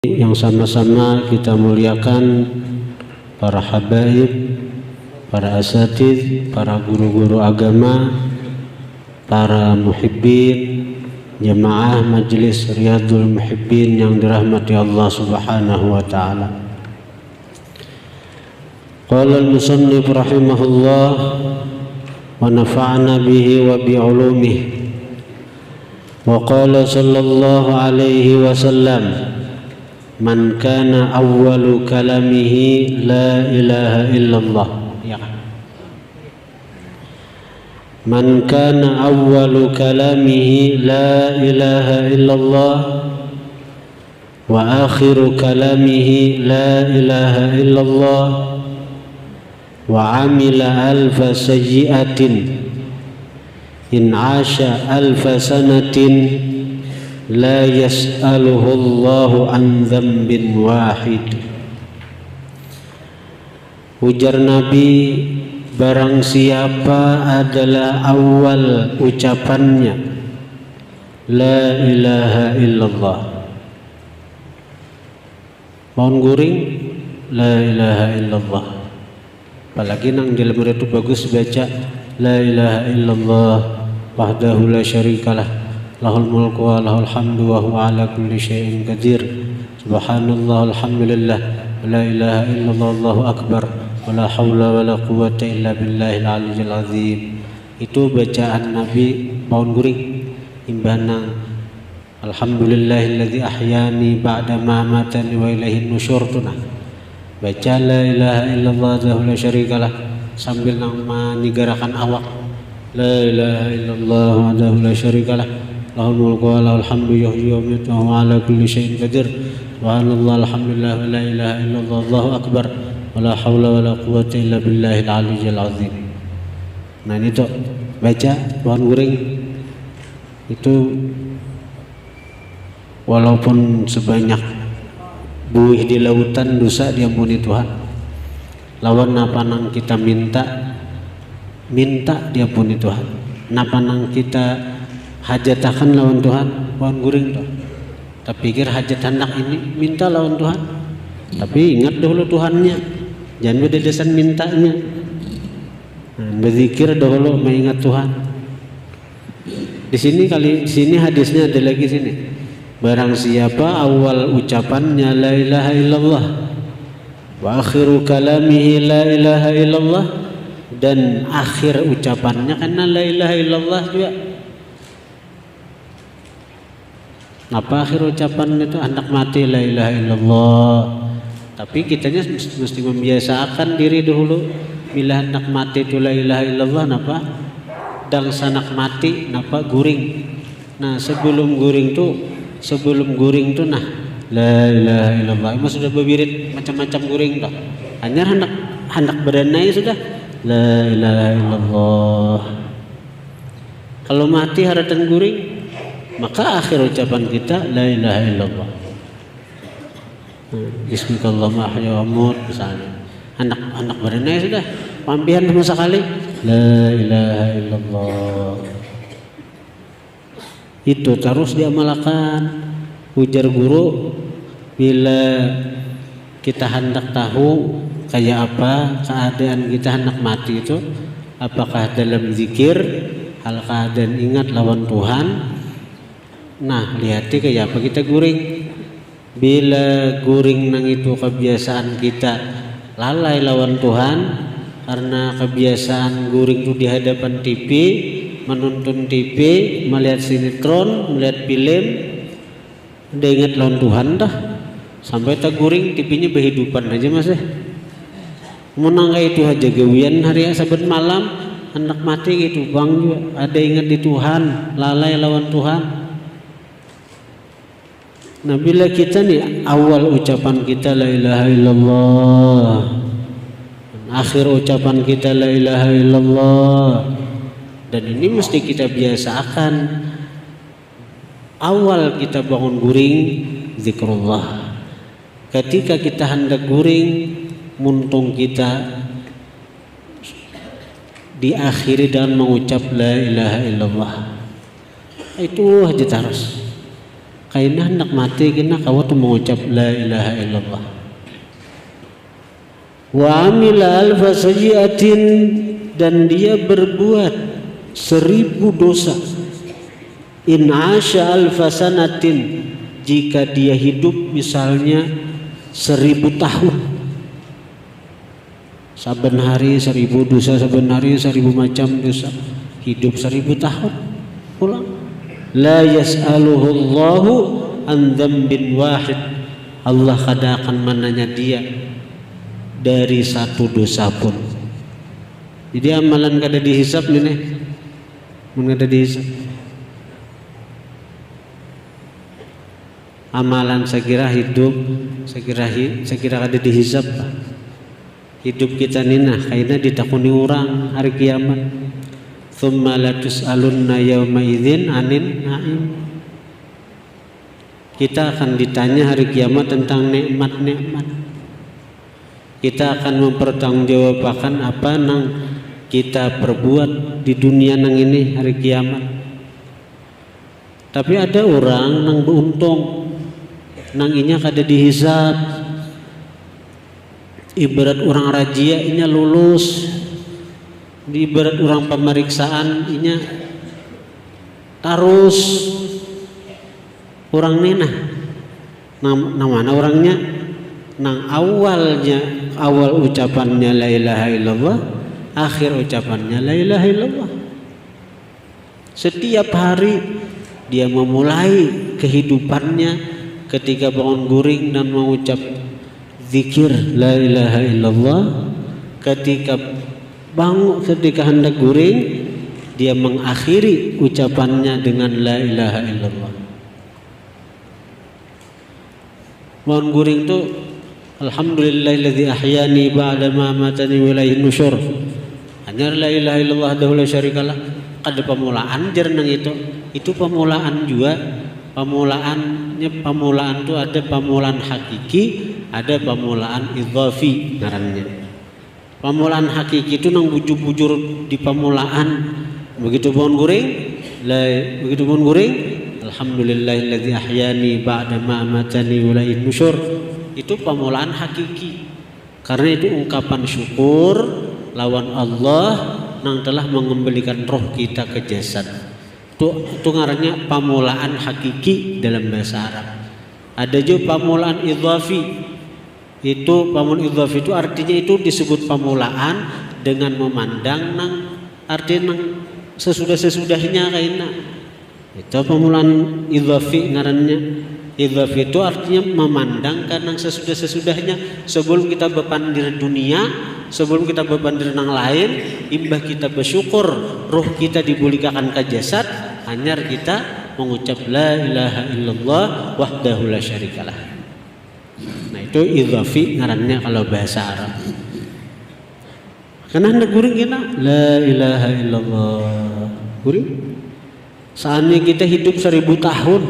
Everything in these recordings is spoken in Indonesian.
yang sama-sama kita muliakan para habaib, para asatidz, para guru-guru agama, para muhibbin, jemaah majelis Riyadhul Muhibbin yang dirahmati Allah Subhanahu wa taala. Qala al-musannif rahimahullah wa nafa'na bihi wa bi ulumihi. Wa qala sallallahu alaihi wasallam, man kana awwalu kalamihi la ilaha illallah, ya. Man kana awwalu kalamihi la ilaha illallah wa akhiru kalamihi la ilaha illallah wa amila alfa sayyi'atin in 'asha alfa sanatin la yas'aluhu Allahu an dzambin wahid. Ujar Nabi, barang siapa adalah awal ucapannya la ilaha illallah, mohon guring la ilaha illallah, apalagi nang dalam itu bagus baca la ilaha illallah wahdahu la syarikalah lahul mulku wa lahul hamdu wa huwa ala kulli syai'in qadir, subhanallah alhamdulillah wa la ilaha illallah allahu akbar wa la hawla wa la quwwata illa billahil aliyyil azim. Itu bacaan Nabi mohon guring imbana alhamdulillahilladzi ahyani ba'da ma matani wa ilaihin nusyur tunah. Baca la ilaha illallah wahdahu la syarikalah sambil menigarakan awak, la ilaha illallah wahdahu la syarikalah lahul mulku wa lahul hamdu yuhyi wa yumiitu wa huwa ala kulli syai'in qadir, subhanallah alhamdulillah wa la ilaha illallah allahu akbar wa la haula wa la quwwata illa billahil aliyyil azim. Nah ini tuh baca pohon guring itu walaupun sebanyak buih di lautan dosa diampuni Tuhan. Lawan napa nang kita minta diampuni Tuhan. Napa nang kita hajatakan lawan Tuhan pohon guring tuh. Tapi pikir hajat hendak ini minta lawan Tuhan. Tapi ingat dahulu Tuhannya. Jangan berdedesan mintanya. Berzikir dahulu mengingat Tuhan. Di sini hadisnya ada lagi sini. Barang siapa awal ucapannya la ilaha illallah wa akhiru kalamihi la ilaha illallah, dan akhir ucapannya karena la ilaha illallah juga. Apa akhir ucapan itu hendak mati la ilaha illallah. Tapi kitanya mesti membiasakan diri dahulu bila hendak mati itu la ilaha illallah napa dan sanak mati napa guring. Nah sebelum guring tuh nah la ilaha illallah emang sudah berbirit macam-macam guring dah. Hanya hendak berenai sudah la ilaha illallah. Kalau mati haratan guring, maka akhir ucapan kita la ilaha illallah. Bismillahirrahmanirrahim ahya wa amut misalnya. Anak berenai sudah pampihan sama sekali la ilaha illallah. Itu terus diamalkan. Ujar guru, bila kita hendak tahu kayak apa keadaan kita hendak mati itu, apakah dalam zikir, hal keadaan ingat lawan Tuhan. Nah, lihati kayak apa kita guring. Bila guring nang itu kebiasaan kita lalai lawan Tuhan karena kebiasaan guring itu di hadapan TV, menonton TV, melihat sinetron, melihat film, udah ingat lawan Tuhan dah. Sampai tak guring TV-nya berhidupan aja mas. Menang itu aja gawian hari saben malam hendak mati gitu bang juga ada ingat di Tuhan, lalai lawan Tuhan. Nah bila kita nih awal ucapan kita la ilaha illallah, akhir ucapan kita la ilaha illallah, dan ini mesti kita biasakan. Awal kita bangun guring zikrullah. Ketika kita hendak guring, muntung kita diakhiri dengan mengucap la ilaha illallah. Itu aja terus. kaina hendak mati kena kau tu mengucap la ilaha illallah. Wa amila alfa sayyi'atin, dan dia berbuat 1000 dosa. In asya alfa sanatin, jika dia hidup misalnya 1000 tahun. Saben hari 1000 dosa, saben hari 1000 macam dosa. Hidup 1000 tahun. Pulang. La yas'aluhu Allahu an dzambin wahid. Allah kada akan menanya dia dari satu dosa pun. Jadi amalan kada dihisap nih. Mun kada dihisap. Amalan sekira hidup, sekira kada dihisap. Hidup kita nina kaina ditakuni orang hari kiamat. Tsumma latus'alunna yauma idzin 'anin na'im. Kita akan ditanya hari kiamat tentang nikmat-nikmat. Kita akan mempertanggungjawabkan apa nang kita perbuat di dunia nang ini hari kiamat. Tapi ada orang nang beruntung, nang inya kada dihisab. Ibarat orang rajia inya lulus, di ibarat orang pemeriksaan inya tarus. Orang nina nang mana orangnya nang awal ucapannya la ilaha illallah, akhir ucapannya la ilaha illallah. Setiap hari dia memulai kehidupannya ketika bangun guring dan mengucap zikir la ilaha illallah. Ketika hendak guring, dia mengakhiri ucapannya dengan la ilaha illallah. Bangun guring tu alhamdulillahilladzi ahyani ba'da ma amatani wa ilaihin nusyur. Hanya la ilaha illallah wahdahu la syarikalah. Ada pemulaan jernang itu pemulaan juga. Pemulaan itu ada pemulaan hakiki, ada pemulaan idhafi ngarannya. Pemulaan hakiki itu nang bujur-bujur di pemulaan. Begitu bangun guring, alhamdulillahilladzi ahyani ba'da ma amatani wa ilaihin nusyur. Itu pemulaan hakiki. Karena itu ungkapan syukur lawan Allah nang telah mengembalikan roh kita ke jasad. Itu ngarannya pemulaan hakiki dalam bahasa Arab. Ada juga pemulaan idhafi. Itu pemulaan idhafi itu artinya itu disebut pemulaan dengan memandang nang artinya nang sesudah-sesudahnya kaina. Itu pemulaan idhafi ngarannya. Idhafi itu artinya memandang karena sesudah-sesudahnya. Sebelum kita berpandir dunia, sebelum kita berpandir nang lain, imbah kita bersyukur roh kita dibulikakan ke jasad, hanyar kita mengucap la ilaha illallah wahdahu la syarikalah. Nah itu idhafi ngarannya kalau bahasa Arab. Karena hendak guring kita la ilaha illallah guring. Saatnya kita hidup 1000 tahun,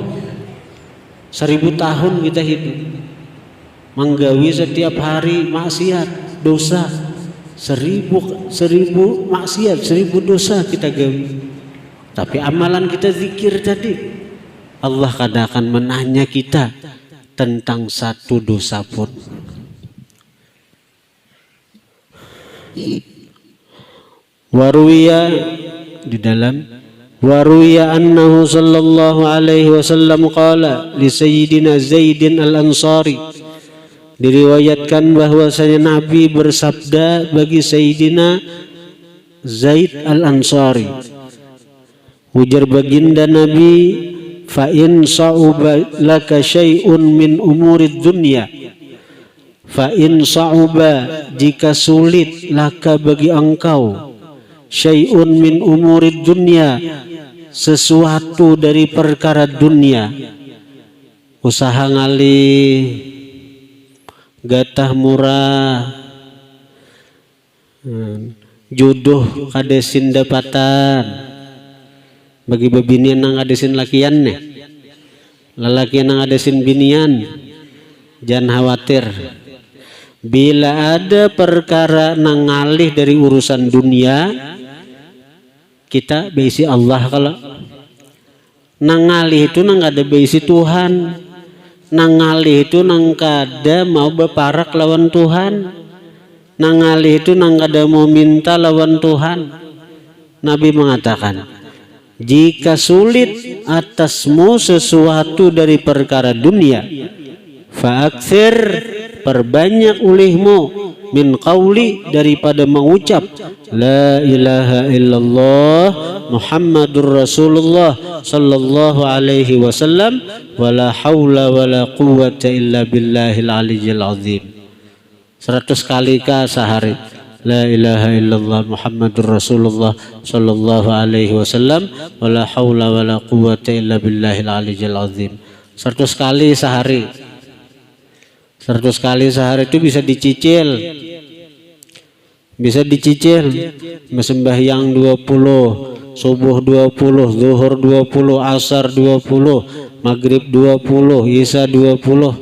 1000 tahun kita hidup menggawi setiap hari maksiat dosa. 1000 maksiat, 1000 dosa kita gawi. Tapi amalan kita zikir tadi, Allah kadang akan menanya kita tentang satu dosa pun. Waruya di dalam waruya annahu sallallahu alaihi wasallam qala li sayyidina Zaidin al-Ansari. Diriwayatkan bahwasanya Nabi bersabda bagi Sayyidina Zaid al-Ansari. Ujar baginda Nabi, fa in sa'uba laka syai'un min umurid dunya. Fa in sa'uba, jika sulit laka bagi engkau, syai'un min umurid dunya, sesuatu dari perkara dunia. Usaha ngalih, gatah murah, jodoh kadesin dapatan. Bagi bebinian nang kadesin lakian nih, lelaki nang kadesin binian, jangan khawatir. Bila ada perkara nang ngalih dari urusan dunia, kita bisi Allah kalau Nangalih itu nang kada beisi Tuhan. Nangalih itu nang kada mau beparak lawan Tuhan. Nangalih itu nang kada mau minta lawan Tuhan. Nabi mengatakan, jika sulit atasmu sesuatu dari perkara dunia, fa'akthir, perbanyak ulihmu, min qauli, daripada mengucap la ilaha illallah Muhammadur Rasulullah sallallahu alaihi wasallam, wala haula wala quwwata illa billahil aliyyil azim. 100 kali kah sehari la ilaha illallah Muhammadur Rasulullah sallallahu alaihi wasallam, wala haula wala quwwata illa billahil aliyyil azim. 100 kali sehari. 100 kali sehari itu bisa dicicil. Bisa dicicil. Sembahyang 20, subuh 20, zuhur 20, asar 20, maghrib 20, isya 20.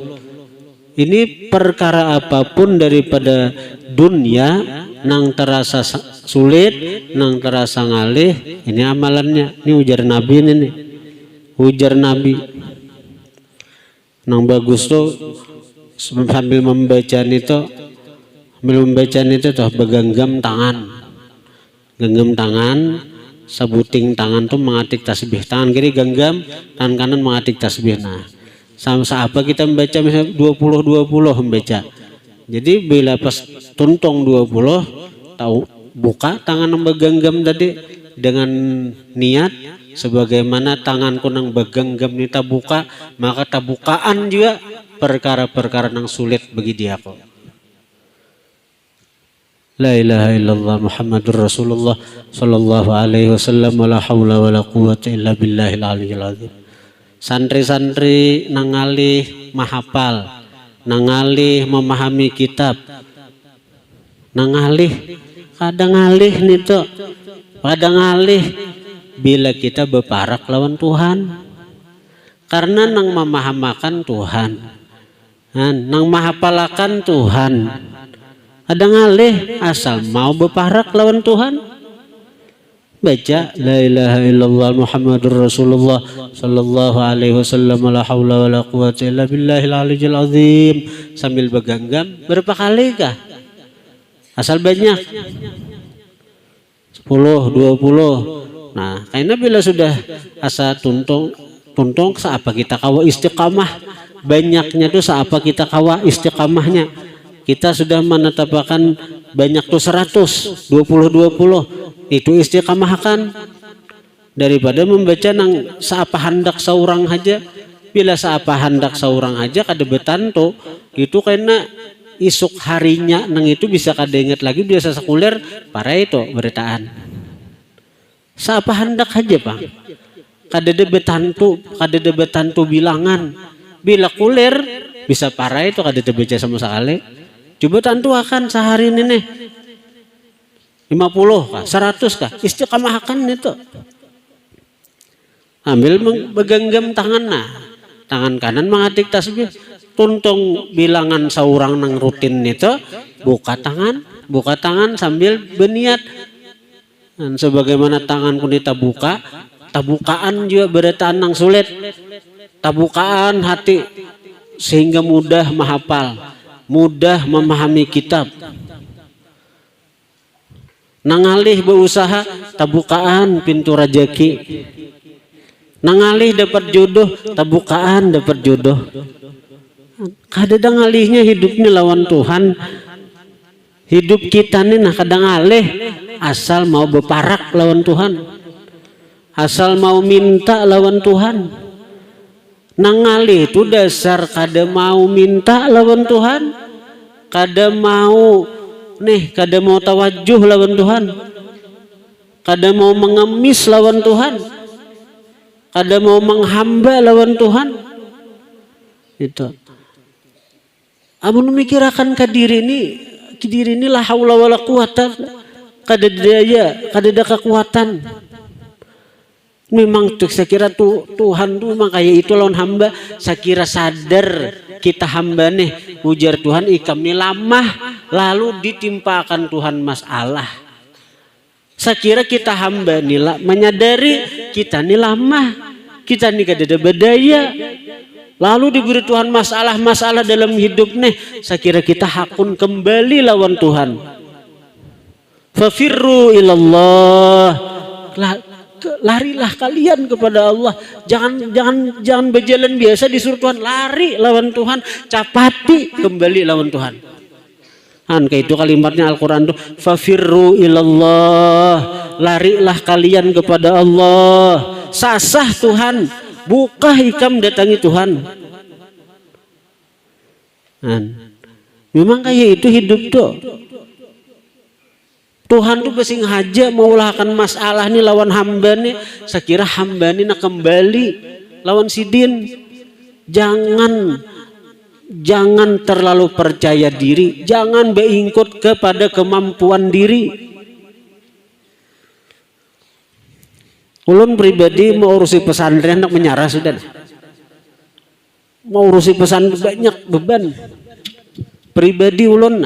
Ini perkara apapun daripada dunia nang terasa sulit, nang terasa ngalih, ini amalannya. Ini ujar Nabi ini nih. Ujar Nabi. Nang bagus tuh sambil membaca itu tuh begenggam tangan, genggam tangan, sebuting tangan tuh mengatik tasbih, tangan kiri genggam, tangan kanan mengatik tasbih. Nah, sama apa kita membaca misalnya 20 membaca. Jadi bila pas tuntung 20 tahu buka tangan yang begenggam tadi dengan niat sebagaimana tanganku nang begenggam ni tabuka, maka tabukaan juga perkara-perkara nang sulit bagi dia kok. La ilaha illallah Muhammadur Rasulullah sallallahu alaihi wasallam, wala haula wala quwwata illa billahil aliyyil azim. Santri-santri nangalih mahapal, nangalih memahami kitab, nangalih kadang ngalih nih tuh, kadang ngalih bila kita beparak lawan Tuhan. Karena nang memahamakan Tuhan, nang mahapalakan Tuhan, ada ngalih asal mau beparak lawan Tuhan. Baca la ilaha illallah Muhammadur Rasulullah sallallahu alaihi wasallam, la haula wala quwwata illa billahil aliyyil azim, sambil begenggam. Berapa kali kah? Asal banyak. 10, 20. Nah, karena bila sudah asa tuntung seapa kita kawa istiqamah, banyaknya tuh seapa kita kawa istiqamahnya. Kita sudah menetapkan banyak tuh 100, 20 itu istiqamahkan daripada membaca nang seapa hendak seorang aja. Bila seapa hendak seorang aja kada betanto itu karena isuk harinya nang itu bisa kada ingat lagi, biasa sekuler para itu beritaan. Seapa hendak aja Bang. Kada de betanto bilangan. Bila kuler bisa para itu kada baca sama sekali. Coba tantu akan sehari ini nih 50 kah, 100 kah, istiqamahkan itu. Ambil begenggam tangan, nah tangan kanan mengatik tasbih, tuntung bilangan seorang nang rutin itu, buka tangan sambil berniat. Dan sebagaimana tanganku ditabuka, tabukaan juga beritaan nang sulit, tabukaan hati sehingga mudah menghafal, mudah memahami kitab. Nangalih berusaha, tabukaan pintu rejeki. Nangalih dapat jodoh, tabukaan dapat jodoh. Kadang ngalihnya hidupnya lawan Tuhan. Hidup kita nih nah kadang ngalih asal mau beparak lawan Tuhan, asal mau minta lawan Tuhan. Nangalih itu dasar kada mau minta lawan Tuhan, kada mau tawajuh lawan Tuhan, kada mau mengemis lawan Tuhan, kada mau menghamba lawan Tuhan. Itu amun memikirkan ke diri ini la haula wala quwata, kada daya, kada ada kekuatan. Memang tuh saya kira Tuhan tuh memang kayak itu lawan hamba. Saya kira sadar kita hamba nih, ujar Tuhan ikam nih lamah, lalu ditimpakan Tuhan masalah. Saya kira kita hamba nih menyadari kita nih lamah, Kita nih kada ada bedaya. Lalu diberi Tuhan masalah-masalah dalam hidup nih. Saya kira kita hakun kembali lawan Tuhan. Fafirru ilallah. Larilah kalian kepada Allah. Jangan berjalan biasa disuruh Tuhan, lari lawan Tuhan, capati kembali lawan Tuhan. Kayak itu kalimatnya Al-Quran tuh, fafirru ilallah, larilah kalian kepada Allah. Sasah Tuhan, buka hikam datangi Tuhan. Memang kayak itu hidup tuh. Tuhan tuh pasti ngaja maulahkan masalah nih lawan hamba nih. Saya kira hamba nih nak kembali lawan sidin. Jangan terlalu percaya diri. Jangan beingkut kepada kemampuan diri. Ulun pribadi mau urusi pesantren nak menyerah sudah. Mau urusi pesantren banyak beban. Pribadi ulun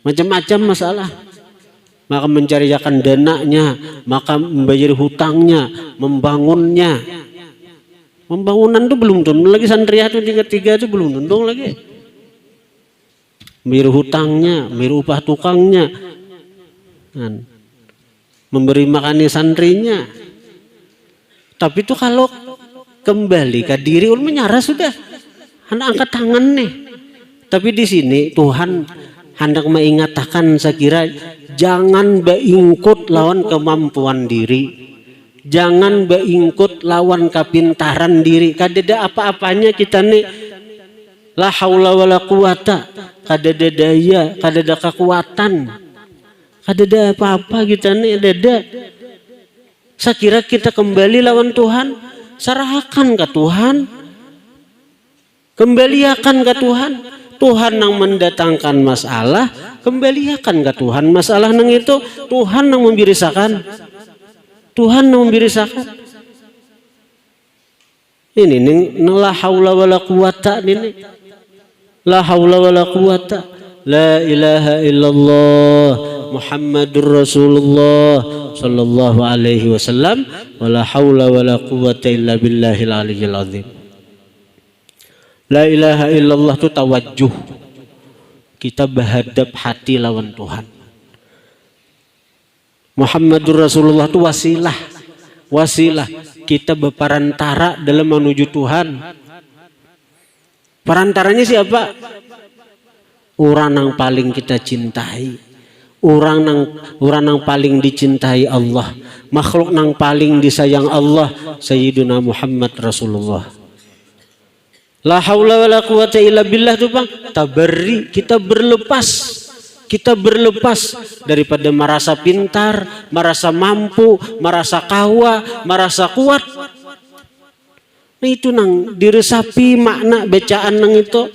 macam-macam masalah, maka mencarikan dananya, maka membayar hutangnya, membangunnya. Pembangunan itu belum tentu lagi, santriah itu tingkat 3 itu belum tentu lagi. Membayar hutangnya, membayar upah tukangnya, memberi makani santrinya. Tapi itu kalau kembali ke diri, ulun menyerah sudah, anak angkat tangan nih. Tapi di sini Tuhan hendak mengatakan, saya kira jangan beingkut lawan kemampuan diri, jangan beingkut lawan kepintaran diri. Kadada apa-apanya kita nih, la haula wala quwata, kadada daya, kadada kekuatan, kadada apa-apa kita nih, dada. Saya kira kita kembali lawan Tuhan, serahkan ke Tuhan, kembalikan ke Tuhan. Tuhan yang mendatangkan masalah, kembalikan ke Tuhan masalah nang itu. Tuhan yang membirisakan. Tuhan yang membirisakan. Ini la haula wala quwata ini. La haula wala quwata. La ilaha illallah Muhammadur Rasulullah sallallahu alaihi wasallam. Wala haula wala quwata illa billahil aliyyil azim. La ilaha illallah itu tawajjuh. Kita berhadap hati lawan Tuhan. Muhammadur Rasulullah itu wasilah. Wasilah. Kita berperantara dalam menuju Tuhan. Perantaranya siapa? Orang yang paling kita cintai. Orang yang paling dicintai Allah. Makhluk yang paling disayang Allah. Sayyiduna Muhammad Rasulullah. La haula wala quwata illa billah itu bang, tabarri, kita berlepas daripada merasa pintar, merasa mampu, merasa kawa, merasa kuat. Nah itu nang diresapi makna bacaan nang itu,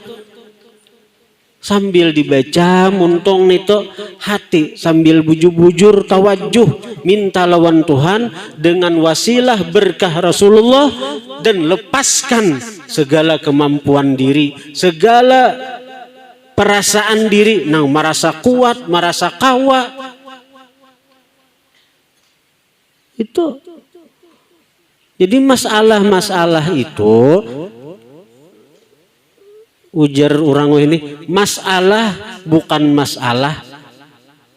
sambil dibaca muntong nito hati, sambil bujur-bujur tawajuh minta lawan Tuhan dengan wasilah berkah Rasulullah, dan lepaskan segala kemampuan diri, segala perasaan diri nang merasa kuat, merasa kawa. Itu jadi masalah-masalah itu, ujar orang ini, masalah bukan masalah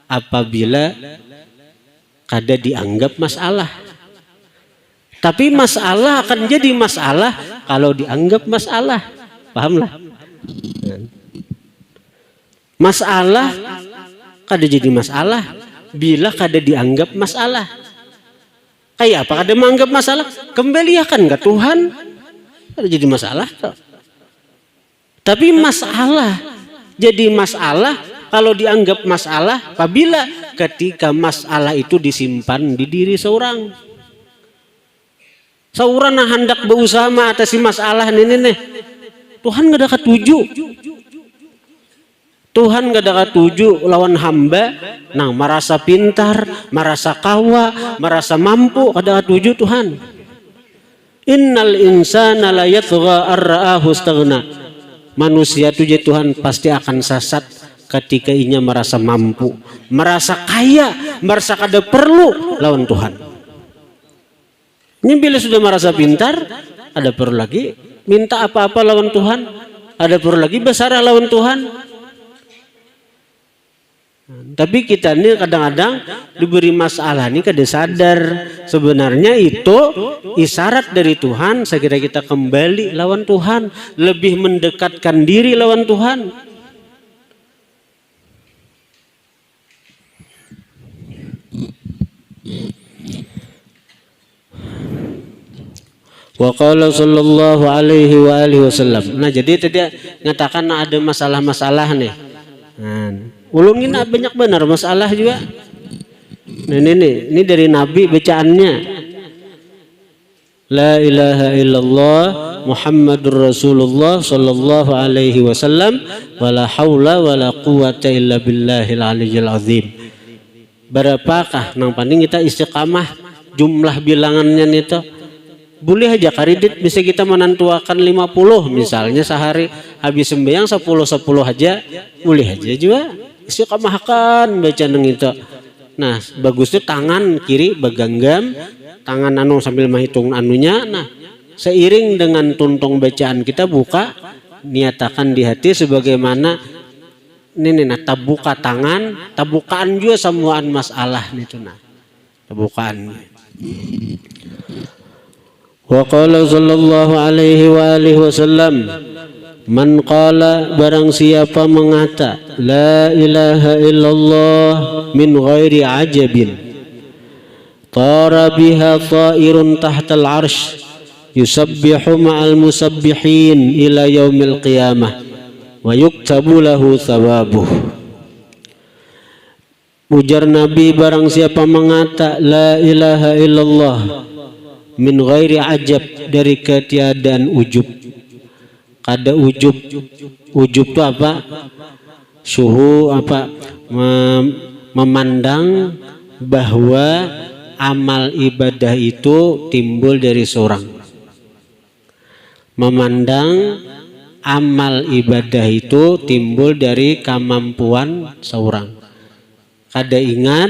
apabila kada dianggap masalah. Tapi masalah akan jadi masalah kalau dianggap masalah. Pahamlah? Masalah kada jadi masalah bila kada dianggap masalah. Kayak apa kada menganggap masalah? Kembalikan ke Tuhan. Kada jadi masalah. Tapi masalah jadi masalah kalau dianggap masalah apabila ketika masalah itu disimpan di diri seorang. Seorang yang hendak berusaha mengatasi masalah ini nih, Tuhan gak ada ketuju. Tuhan gak ada ketuju lawan hamba nang merasa pintar, merasa kawa, merasa mampu, ada ketuju Tuhan. Innal insana la yatgha ar-ra'ahu istaghna. Manusia itu jadi Tuhan pasti akan sesat ketika inya merasa mampu, merasa kaya, merasa kada perlu lawan Tuhan. Ini bila sudah merasa pintar, ada perlu lagi minta apa-apa lawan Tuhan, ada perlu lagi besar lawan Tuhan. Tapi kita ini kadang-kadang diberi masalah ini kada sadar sebenarnya itu isyarat dari Tuhan. Saya kira kita kembali lawan Tuhan, lebih mendekatkan diri lawan Tuhan. Wa qala sallallahu alaihi wa alihi wasallam. Nah, jadi tadi ngatakan ada masalah-masalah nih. Nah, ulungin banyak benar masalah juga. Nah, ini dari Nabi bacaannya. La ilaha illallah Muhammadur Rasulullah sallallahu alaihi wasallam wala haula wala quwata illa billahil aliyyil azim. Berapakah nang panding kita istiqamah jumlah bilangannya itu? Boleh aja karidit bisa kita menentuakan 50 misalnya sehari habis sembahyang 10 aja boleh aja juga istiqamahkan baca nang itu. Nah, bagus tuh tangan kiri begenggam, tangan anu sambil menghitung anunya. Nah, seiring dengan tuntung bacaan kita buka niatakan di hati sebagaimana ini nah tabuka tangan, tabukaan juga semuaan masalah itu nah. Tabukaan. Wa qala sallallahu alaihi wa alihi wasallam man qala barang siapa mengata la ilaha illallah min ghairi ajabin tara biha ta'irun tahtal arsh yusabbihu ma'al musabbihin ila yaumil qiyamah wa yuktabu lahu thawabuh. Ujar Nabi barang siapa mengata la ilaha illallah min ghairi ajab dari ketiadaan ujub. Kada ujub. Ujub itu apa? Syuhu apa? Memandang bahwa amal ibadah itu timbul dari seorang. Memandang amal ibadah itu timbul dari kemampuan seorang. Kada ingat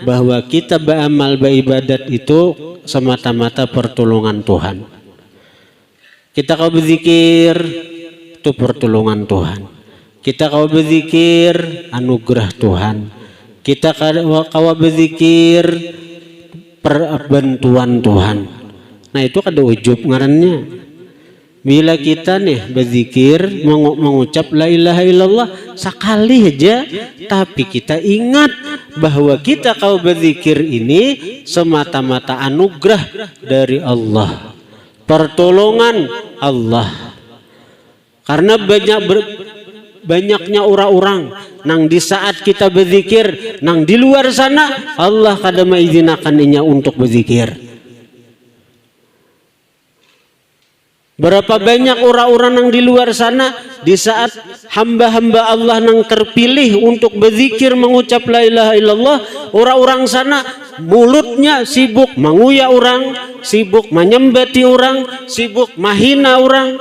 bahwa kita beramal beribadat itu semata-mata pertolongan Tuhan. Kita kau berzikir itu pertolongan Tuhan. Kita kau berzikir anugerah Tuhan. Kita kau berzikir perbantuan Tuhan. Nah, itu kada ujub ngarannya. Bila kita nih berzikir mengucap la ilaha illallah sekali aja, tapi kita ingat bahwa kita kau berzikir ini semata-mata anugerah dari Allah, pertolongan Allah. Karena banyaknya orang-orang nang di saat kita berzikir nang di luar sana Allah kada mengizinkan inya untuk berzikir. Berapa banyak orang-orang yang di luar sana di saat hamba-hamba Allah yang terpilih untuk berzikir mengucap la ilaha illallah, orang-orang sana mulutnya sibuk menguya orang, sibuk menyembati orang, sibuk mahina orang.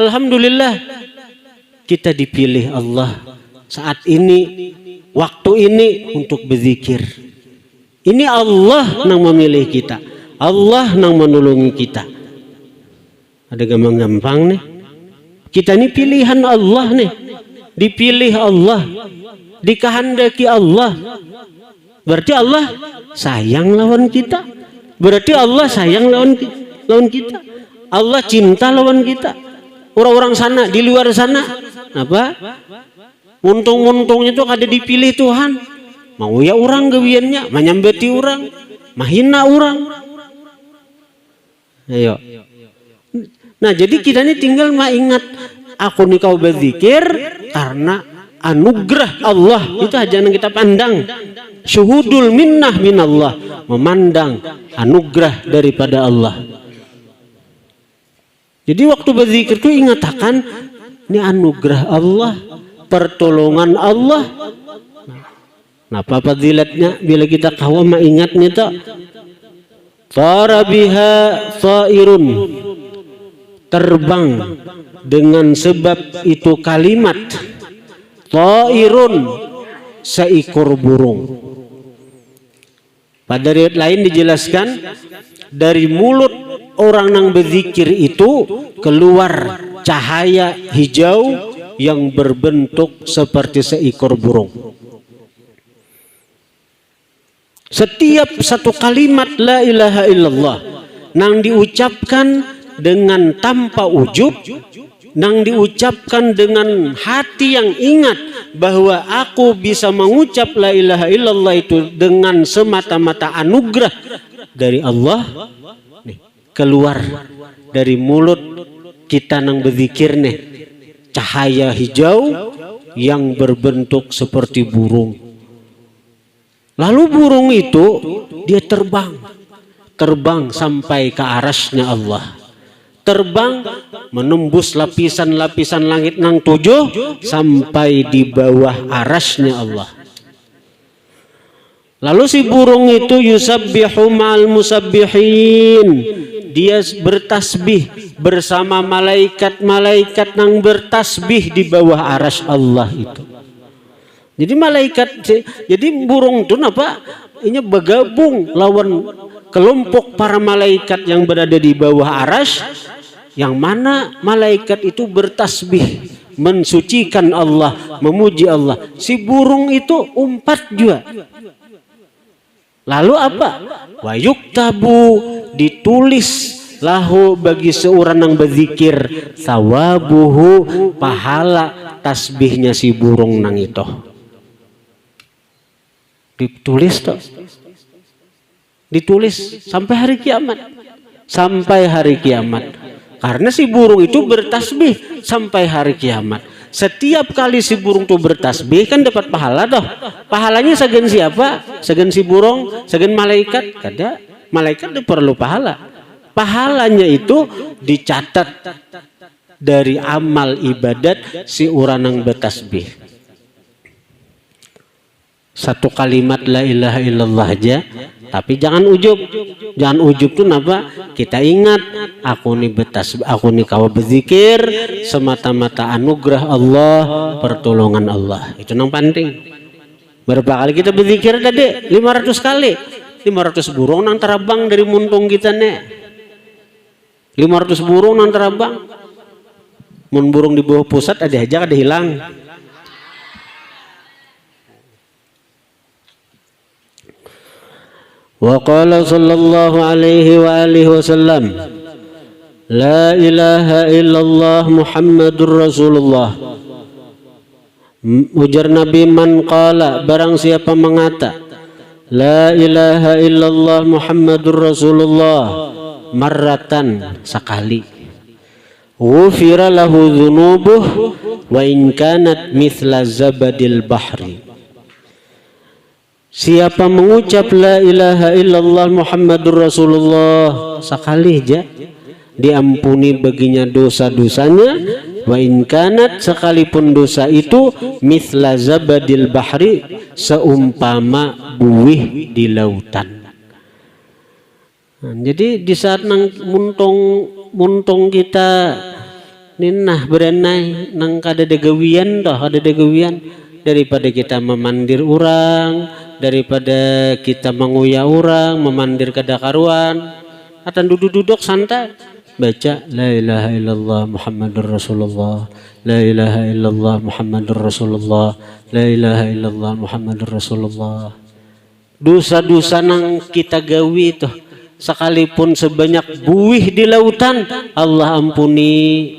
Alhamdulillah kita dipilih Allah saat ini, waktu ini untuk berzikir. Ini Allah yang memilih kita, Allah yang menolongi kita. Ada gampang-gampang nih. Kita ini pilihan Allah nih. Dipilih Allah, dikehendaki Allah. Berarti Allah sayang lawan kita. Berarti Allah sayang lawan kita. Allah cinta lawan kita. Orang-orang sana di luar sana apa? Untung-untungnya itu kada dipilih Tuhan. Mau ya orang gawiannya, menyambati orang, mahina orang. Ayo. Nah, jadi kita ini tinggal mengingat aku nih kau berzikir karena anugerah Allah itu aja yang kita pandang. Syuhudul minnah minallah, memandang anugerah daripada Allah. Jadi waktu berzikir itu ingatakan ini anugerah Allah, pertolongan Allah. Nah, apa fadilatnya bila kita kau mengingatnya tak? Farabiha ta'irun, terbang dengan sebab itu kalimat ta'irun, seekor burung. Pada riwayat lain dijelaskan dari mulut orang yang berzikir itu keluar cahaya hijau yang berbentuk seperti seekor burung. Setiap satu kalimat la ilaha illallah nang diucapkan dengan tanpa ujub, nang diucapkan dengan hati yang ingat bahwa aku bisa mengucap la ilaha illallah itu dengan semata-mata anugerah dari Allah, nih, keluar dari mulut kita nang berzikir nih cahaya hijau yang berbentuk seperti burung. Lalu burung itu dia terbang sampai ke arasnya Allah. Terbang menembus lapisan-lapisan langit nang 7 sampai di bawah arasnya Allah. Lalu si burung itu yusabbihu ma'al musabbihin. Dia bertasbih bersama malaikat-malaikat nang bertasbih di bawah aras Allah itu. Jadi jadi burung itu apa? Ini bergabung lawan kelompok para malaikat yang berada di bawah aras, yang mana malaikat itu bertasbih, mensucikan Allah, memuji Allah. Si burung itu umpat juga. Lalu apa? Wa yuktabu, ditulis lahu bagi seorang yang berzikir sawabuhu, pahala tasbihnya si burung nang itu. Ditulis toh. Ditulis sampai hari kiamat. Sampai hari kiamat. Karena si burung itu bertasbih sampai hari kiamat. Setiap kali si burung itu bertasbih kan dapat pahala toh. Pahalanya segan siapa? Segan si burung, segan malaikat? Kada. Malaikat itu perlu pahala. Pahalanya itu dicatat dari amal ibadat si orang yang bertasbih. Satu kalimat la ilaha illallah aja, tapi jangan ujub. Jangan ujub tuh napa? Kita ingat aku nih kawa berzikir semata-mata anugerah Allah, pertolongan Allah. Itu yang penting. Berapa kali kita berzikir tadi? 500 kali. 500 burung nang terbang dari muntung kita nih. 500 burung nang terbang. Mun burung di bawah pusat ada aja ada hilang. Wa qala sallallahu alaihi wa alihi wasallam la ilaha illallah Muhammadur Rasulullah. Ujar Nabi, man qala, barang siapa mengata la ilaha illallah Muhammadur Rasulullah marratan, sekali, ghufira lahu dzunubuh wa in kanat mithla zabadil bahri. Siapa mengucap la ilaha illallah Muhammadur Rasulullah sekali aja, diampuni baginya dosa-dosanya. Wa in kanat, sekalipun dosa itu mithla zabadil bahri, seumpama buih di lautan. Nah, jadi di saat nang muntung kita ninah berenai nang kada degawian toh, ada degawian, daripada kita memandir orang, daripada kita menguya orang, memandir kada karuan, atau duduk-duduk santai baca la ilaha illallah Muhammadur Rasulullah, la ilaha illallah Muhammadur Rasulullah, la ilaha illallah Muhammadur Rasulullah. Dosa-dosa nang kita gawi itu sekalipun sebanyak buih di lautan Allah ampuni.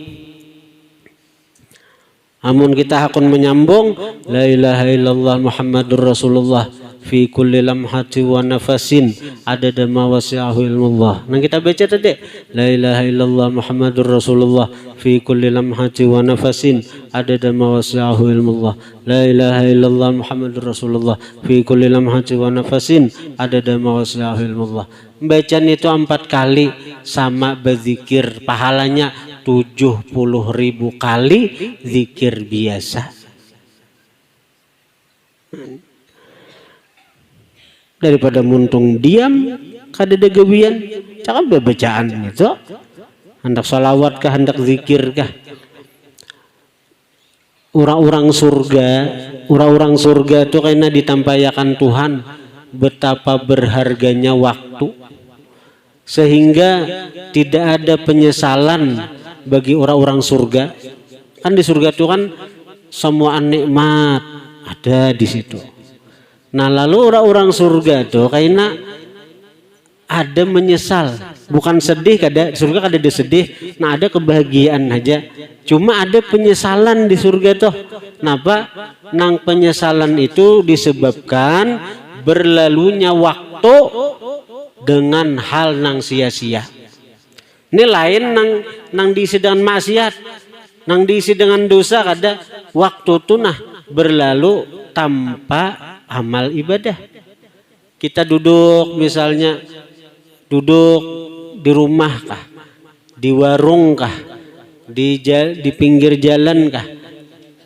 Amun kita hakun menyambung la ilaha illallah Muhammadur Rasulullah fi kulli lamhati wa nafasin adada ma wasi'ahu ilmullah. Nang kita baca tadi la ilaha illallah Muhammadur Rasulullah fi kulli lamhati wa nafasin adada ma wasi'ahu ilmullah. La ilaha illallah Muhammadur Rasulullah fi kulli lamhati wa nafasin adada ma wasi'ahu ilmullah. Bacaan itu 4 kali sama berzikir, pahalanya 70.000 kali zikir biasa. Daripada muntung diam kada degawian, cakap bacaan itu hendak salawat kah, hendak zikir kah. Orang-orang surga itu kena ditampayakan Tuhan betapa berharganya waktu, sehingga tidak ada penyesalan bagi orang-orang surga. Kan di surga itu kan semua nikmat ada di situ. Nah lalu orang-orang surga tuh kayaknya ada menyesal, bukan sedih, kada surga kada ada sedih, nah ada kebahagiaan aja. Cuma ada penyesalan di surga tuh. Kenapa? Nang penyesalan itu disebabkan berlalunya waktu dengan hal nang sia-sia. Ini lain nang diisi dengan maksiat, nang diisi dengan dosa, kada waktu tuh nah berlalu tanpa amal ibadah. Kita duduk misalnya, duduk di rumah kah, di warung kah, di pinggir jalan kah,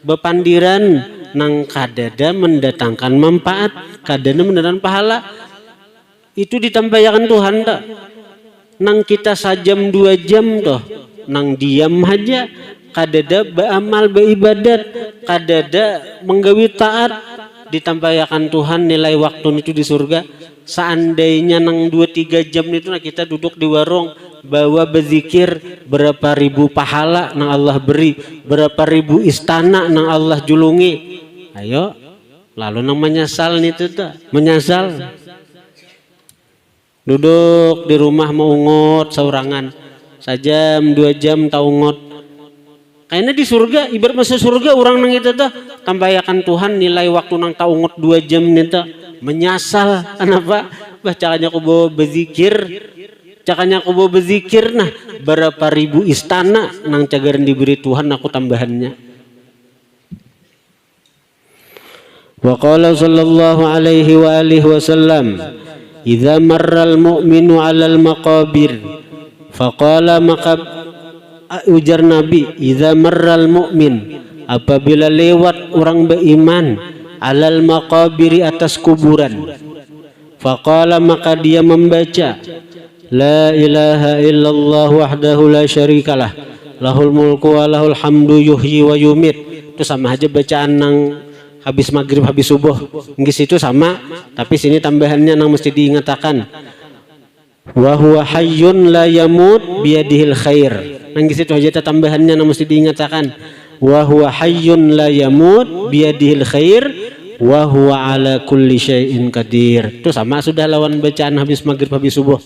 bepandiran nang kadada mendatangkan manfaat, kadada mendatangkan pahala, itu ditambayakan Tuhan tak. Nang kita sajam 2 jam toh, nang diam aja, kadada beramal beribadat, kadada menggawi taat, ditampayakan Tuhan nilai waktu itu di surga. Seandainya nang 2-3 jam itu nah kita duduk di warung bawa berzikir, berapa ribu pahala nang Allah beri, berapa ribu istana nang Allah julungi. Ayo, lalu nang menyesal itu tuh, menyesal. Duduk di rumah mau ngot saurangan, sajam 2 jam tau ngot. Kayaknya di surga, ibarat masuk surga orang nang itu tuh tampayakan Tuhan nilai waktu nang tau ngot 2 jam itu. Menyesal, kenapa? Bacaannya aku bawa berzikir, cakanya aku bawa berzikir, nah berapa ribu istana nang cagaran diberi Tuhan aku tambahannya. Wa qala sallallahu alaihi wa alihi wasallam, idza marral mu'minu 'alal maqabir faqala, maka ujar Nabi, idza marral mu'min, apabila lewat orang beriman, alal maqabiri, atas kuburan, faqala, maka dia membaca, la ilaha illallah wahdahu la syarikalah, lahul mulku wa lahul hamdu yuhyi wa yumit. Itu sama aja bacaan nang habis maghrib habis subuh, nggis itu sama, tapi sini tambahannya nang mesti diingatakan, wa huwa hayyun la yamut biyadihil khair. Nang nggis itu aja tambahannya nang mesti diingatakan, wa huwa hayyun la yamut biyadihil khair wa huwa ala kulli syai'in qadir. Itu sama sudah lawan bacaan habis maghrib habis subuh.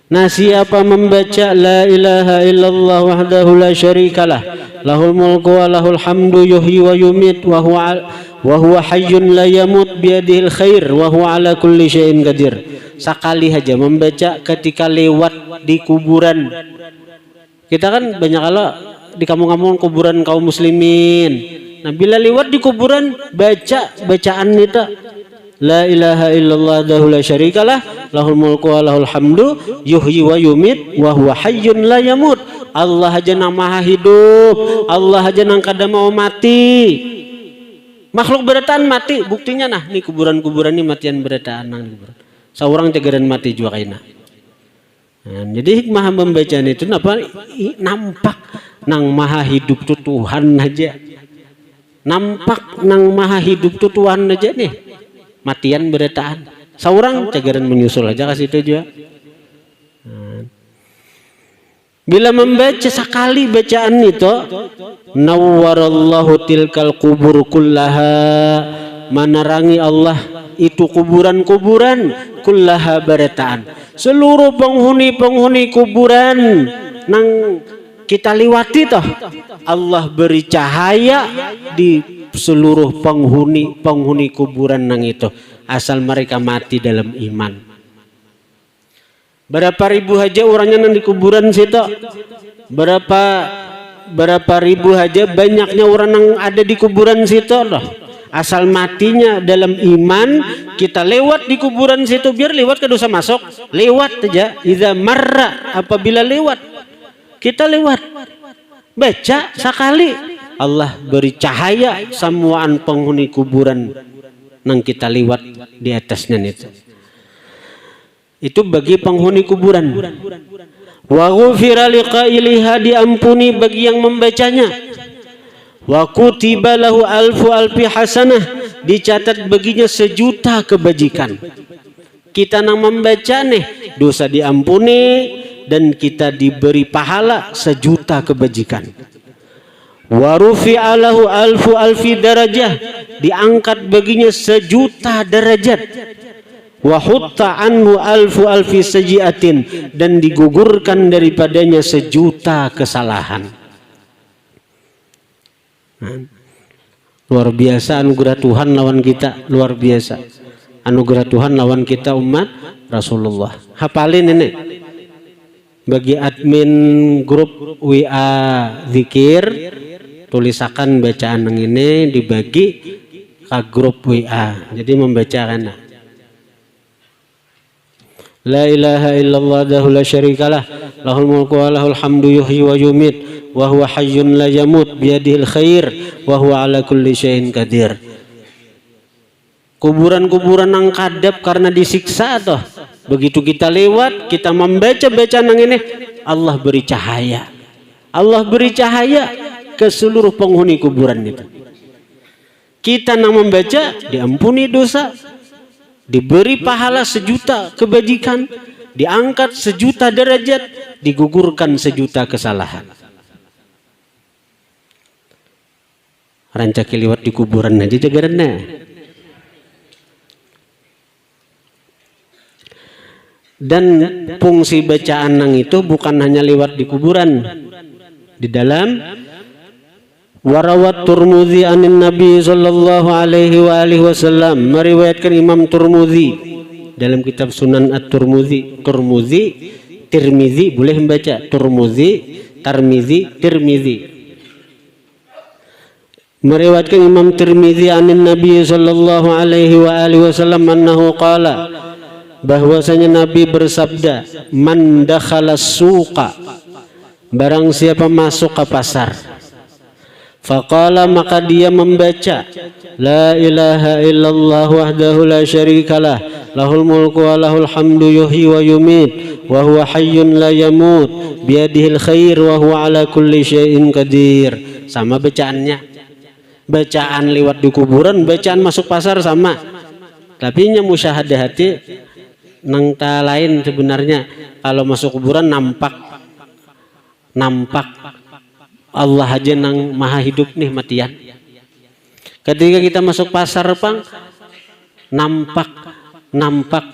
Nah siapa membaca la ilaha illallah wahdahu la syarikalah, lahul mulku wa lahul hamdu yuhyi wa yumit wa huwa hayyun la yamut biyadihil khair wa huwa ala kulli syai'in qadir. Sekali aja membaca ketika lewat di kuburan. Kita kan banyak kalau di kampung-kampung kuburan kaum muslimin. Nah bila lewat di kuburan baca bacaan itu, la ilaha illallah wahdahu la syarikalah, lahul mulku wa lahul hamdu yuhyi wa yumit wa huwa hayyun la yamut. Allah aja nang maha hidup, Allah aja nang kada mau mati. Makhluk berataan mati, buktinya nah nih kuburan-kuburan ini matian berataan nang kuburan. Seorang cagaran mati juga kaina. Nah, jadi hikmah membacaan itu apa? Nampak nang maha hidup tuh Tuhan aja. Nampak nang maha hidup tuh Tuhan aja nih, matian berataan. Seorang cagaran menyusul aja kasih itu juga. Bila membaca sekali bacaan itu, nawwarallahu tilkal kubur kullaha, menerangi Allah itu kuburan-kuburan, kullaha berataan, seluruh penghuni-penghuni kuburan nang kita lewati toh, Allah beri cahaya di seluruh penghuni kuburan nang itu, asal mereka mati dalam iman. Berapa ribu aja orangnya nang di kuburan situ, berapa ribu aja banyaknya orang yang ada di kuburan situ loh, asal matinya dalam iman. Kita lewat di kuburan situ, biar lewat ke dosa masuk, lewat aja. Idza marra, apabila lewat kita lewat, baca sekali, Allah beri cahaya semuaan penghuni kuburan nang kita lewat di atasnya itu. Itu bagi penghuni kuburan. Wa ghufira liqailiha, diampuni bagi yang membacanya. Wa kutiba lahu alfu alfi hasanah, dicatat baginya 1.000.000 kebajikan. Kita nang membaca nih dosa diampuni dan kita diberi pahala 1.000.000 kebajikan. Wa rufi'a lahu alfi darajah, diangkat baginya 1.000.000 derajat. Wa hutta anhu alfi sajiatin, dan digugurkan daripadanya 1.000.000 kesalahan. Luar biasa anugerah Tuhan lawan kita, luar biasa anugerah Tuhan lawan kita umat Rasulullah. Hafalin ini bagi admin grup WA zikir, tulisakan bacaan yang ini dibagi ke grup WA, jadi membacakan. La ilaha illallah dahu la syarikalah lahul mulku wa lahul hamdu yuhyi wa yumit wa huwa hayyun la yamut biyadihil khair wa huwa ala kulli syai'in qadir. Kuburan-kuburan yang kadap karena disiksa toh. Begitu kita lewat, kita membaca bacaan yang ini, Allah beri cahaya. Allah beri cahaya ke seluruh penghuni kuburan itu. Kita yang membaca diampuni dosa, diberi pahala 1.000.000 kebajikan, diangkat 1.000.000 derajat, digugurkan 1.000.000 kesalahan. Rancaki lewat di kuburan aja jagarannya. Dan fungsi bacaan nang itu bukan hanya lewat di kuburan. Di dalam warawat Turmudi anin Nabi sallallahu alaihi wa alihi wasallam, meriwayatkan Imam Turmudi dalam kitab Sunan At-Turmudi, Tirmizi boleh membaca Turmudi, Tarmizi, Tirmizi. Meriwayatkan Imam Tirmizi anin Nabi sallallahu alaihi wa alihi wasallam annahu qala, bahwasanya Nabi bersabda, man dakhala suqa, barang siapa masuk ke pasar, faqala, maka dia membaca la ilaha illallah wahdahu la syarikalah lahul mulku wa lahul hamdu yuhyi wa yumit wa huwa hayyun la yamut biyadihil khair wa huwa ala kulli syai'in qadir. Sama bacaannya, bacaan lewat di kuburan, bacaan masuk pasar sama, tapi nya musyahadah hati nang ta lain. Sebenarnya kalau masuk kuburan nampak Allah aja nang maha hidup nih matian. Ketika kita masuk pasar pang, nampak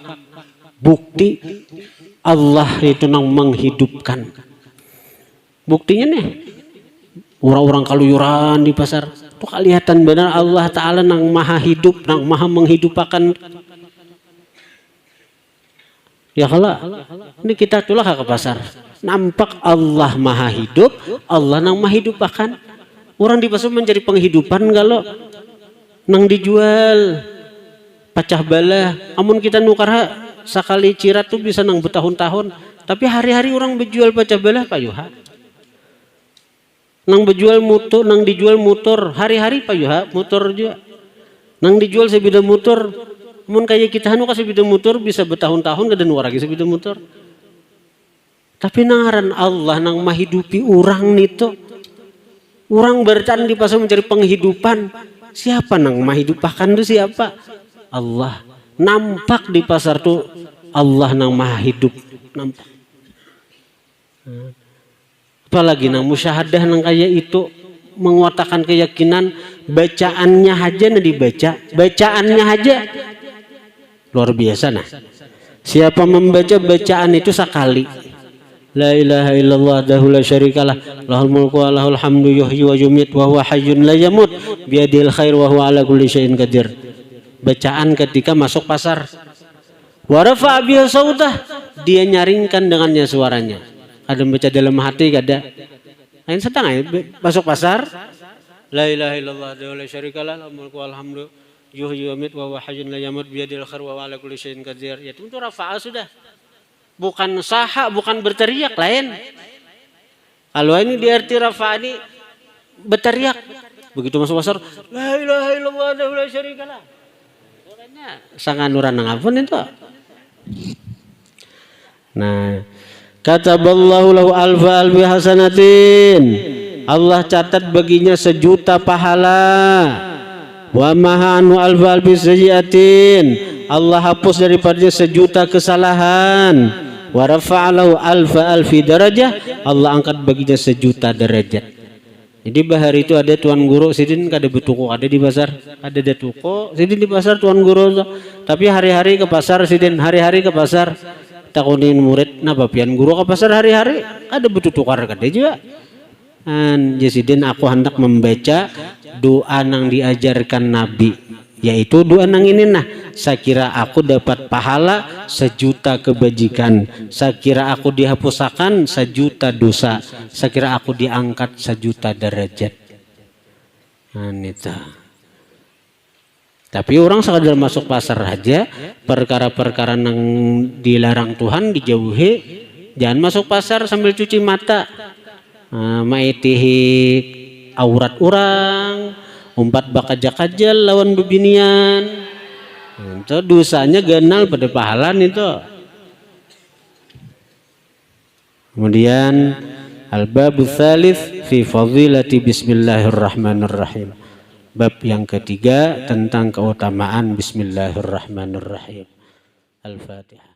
bukti Allah itu nang menghidupkan. Buktinya nih orang-orang kaluyuran di pasar tuh kelihatan benar Allah Ta'ala nang maha hidup, nang maha menghidupkan. Ya kalau ini kita tulah ke pasar, nampak Allah maha hidup, Allah nang maha hidupkan. Orang di pasar mencari penghidupan kalau nang dijual pacah bala. Amun kita nukar sekali cirat tuh bisa nang bertahun-tahun, tapi hari-hari orang berjual pacah bala payuha. Nang berjual motor, nang dijual motor hari-hari payuha motor juga. Nang dijual sebida motor. Mun kayak kita anu kasih bidang motor bisa bertahun-tahun kada nuar lagi sebidang motor. Tapi nangaran Allah nang mahidupi orang nito. Orang bercan di pasar mencari penghidupan. Siapa nang mahidupkan itu siapa? Allah. Nampak di pasar tuh Allah nang maha hidup. Nampak. Apalagi nang musyahadah nang kayak itu menguatakan keyakinan, bacaannya aja nah dibaca, bacaannya aja luar biasa. Nah, siapa membaca bacaan itu sekali, la ilaha illallah dahu la syarikalah lahul mulku wa lahul hamdu yuhyi wa yumit wa huwa hayyun la yamut biyadihil khair wa huwa ala kulli syai'in qadir. Bacaan ketika masuk pasar. Wa rafa'a biha sautah, dia nyaringkan dengannya suaranya. Ada baca dalam hati kada. Lain sedang masuk pasar, la ilaha illallah dahu la syarikalah lahul mulku wa lahul hamdu yuhyi wa yumit wa huwa hayyun la yamut biyadihil khair wa huwa ala kulli syai'in qadir. Ya itu rafa'a sudah. Bukan saha, bukan berteriak lain. Kalau ini di arti rafa'a ini berteriak. Begitu masuk pasar, la ilaha illallah wa la syarikalah. Makanya sangat nuran ngapun itu. Nah, kataballahu lahu alfi hasanatin. Allah catat baginya 1.000.000 pahala. Wa maha anu alfa alfi sayyiatin, Allah hapus daripadanya sejuta kesalahan. Wa rafa'alahu alfa alfi darajah, Allah angkat baginya sejuta derajat. Jadi bahari itu ada tuan guru sidin kada betuku ada di pasar, ada di tuku sidin di pasar tuan guru. Tapi hari-hari ke pasar sidin, hari-hari ke pasar takunin murid napa pian guru ke pasar hari-hari ada betutukar kada juga. Jasidin aku hendak membaca doa yang diajarkan Nabi, yaitu doa nang ini nah, saya kira aku dapat pahala sejuta kebajikan, saya kira aku dihapusakan sejuta dosa, saya kira aku diangkat sejuta derajat. Tapi orang sekadar masuk pasar aja, perkara-perkara yang dilarang Tuhan dijauhi. Jangan masuk pasar sambil cuci mata, maitihi aurat orang, umpat bakajak-kajal lawan bebinian. Itu dosanya ganal pada pahalan itu. Kemudian al-babu tsalits fi fadilati bismillahirrahmanirrahim. Bab yang ketiga tentang keutamaan bismillahirrahmanirrahim. Al-Fatihah.